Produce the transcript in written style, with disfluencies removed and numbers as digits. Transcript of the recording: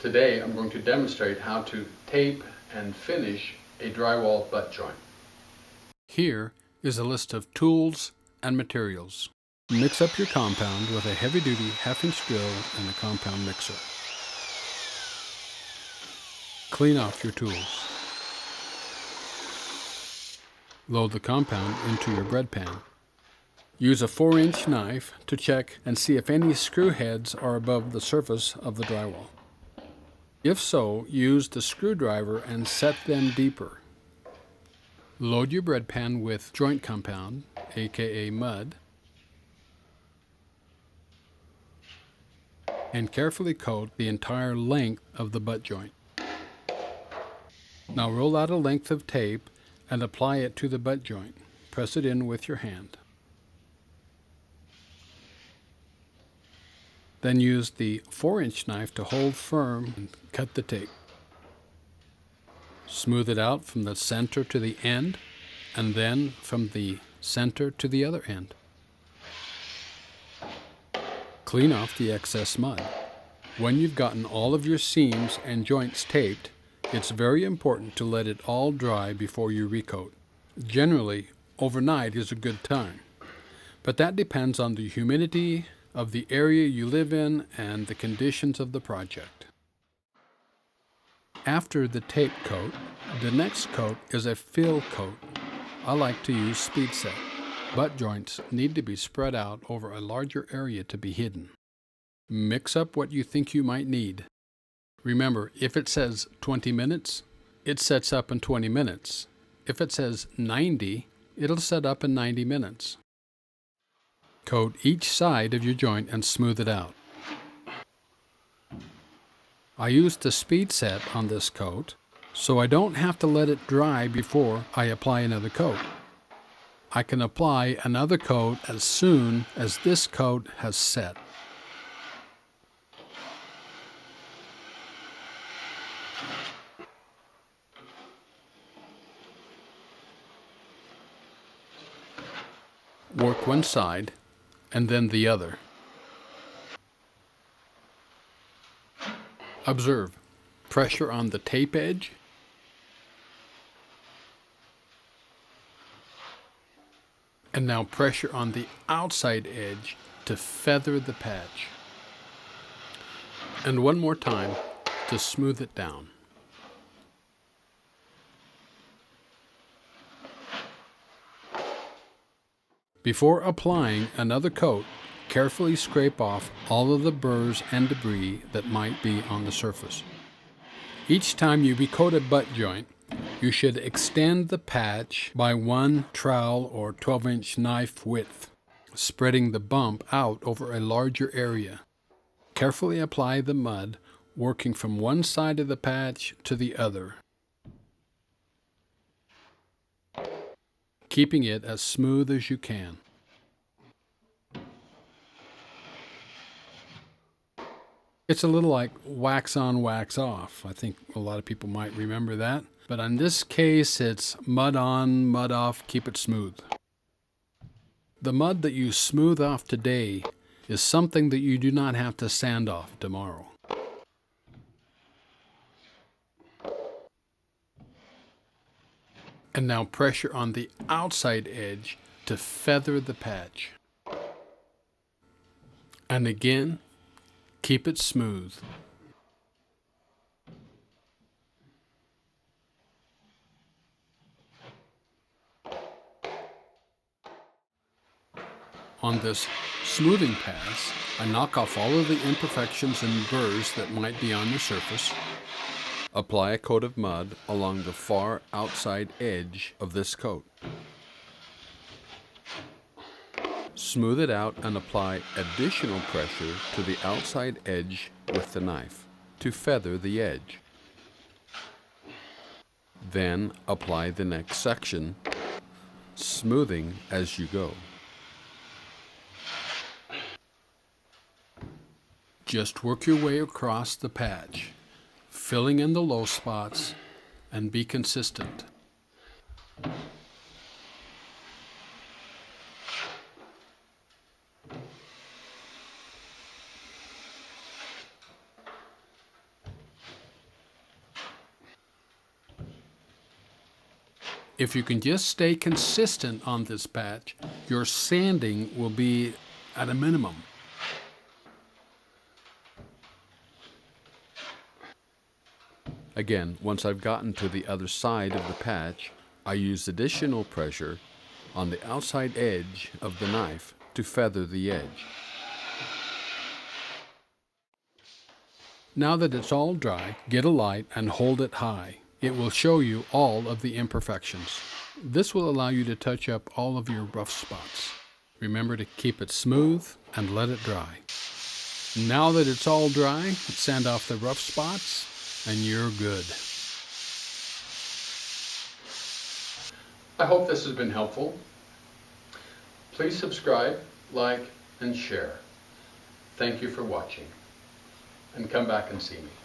Today I'm going to demonstrate how to tape and finish a drywall butt joint. Here is a list of tools and materials. Mix up your compound with a heavy-duty half-inch drill and a compound mixer. Clean off your tools. Load the compound into your bread pan. Use a 4-inch knife to check and see if any screw heads are above the surface of the drywall. If so, use the screwdriver and set them deeper. Load your bread pan with joint compound, aka mud, and carefully coat the entire length of the butt joint. Now roll out a length of tape and apply it to the butt joint. Press it in with your hand. Then use the 4-inch knife to hold firm and cut the tape. Smooth it out from the center to the end, and then from the center to the other end. Clean off the excess mud. When you've gotten all of your seams and joints taped, it's very important to let it all dry before you recoat. Generally, overnight is a good time, but that depends on the humidity of the area you live in and the conditions of the project. After the tape coat, the next coat is a fill coat. I like to use speed set. Butt joints need to be spread out over a larger area to be hidden. Mix up what you think you might need. Remember, if it says 20 minutes, it sets up in 20 minutes. If it says 90, it'll set up in 90 minutes. Coat each side of your joint and smooth it out. I used the speed set on this coat, so I don't have to let it dry before I apply another coat. I can apply another coat as soon as this coat has set. Work one side and then the other. Observe pressure on the tape edge, and now pressure on the outside edge to feather the patch. And one more time to smooth it down. Before applying another coat, carefully scrape off all of the burrs and debris that might be on the surface. Each time you recoat a butt joint, you should extend the patch by 1 trowel or 12-inch knife width, spreading the bump out over a larger area. Carefully apply the mud, working from one side of the patch to the other, keeping it as smooth as you can. It's a little like wax on, wax off. I think a lot of people might remember that. But in this case, it's mud on, mud off, keep it smooth. The mud that you smooth off today is something that you do not have to sand off tomorrow. And now pressure on the outside edge to feather the patch. And again, keep it smooth. On this smoothing pass, I knock off all of the imperfections and burrs that might be on the surface. Apply a coat of mud along the far outside edge of this coat. Smooth it out and apply additional pressure to the outside edge with the knife to feather the edge. Then apply the next section, smoothing as you go. Just work your way across the patch, filling in the low spots, and be consistent. If you can just stay consistent on this patch, your sanding will be at a minimum. Again, once I've gotten to the other side of the patch, I use additional pressure on the outside edge of the knife to feather the edge. Now that it's all dry, get a light and hold it high. It will show you all of the imperfections. This will allow you to touch up all of your rough spots. Remember to keep it smooth and let it dry. Now that it's all dry, sand off the rough spots and you're good. I hope this has been helpful. Please subscribe, like, and share. Thank you for watching. And come back and see me.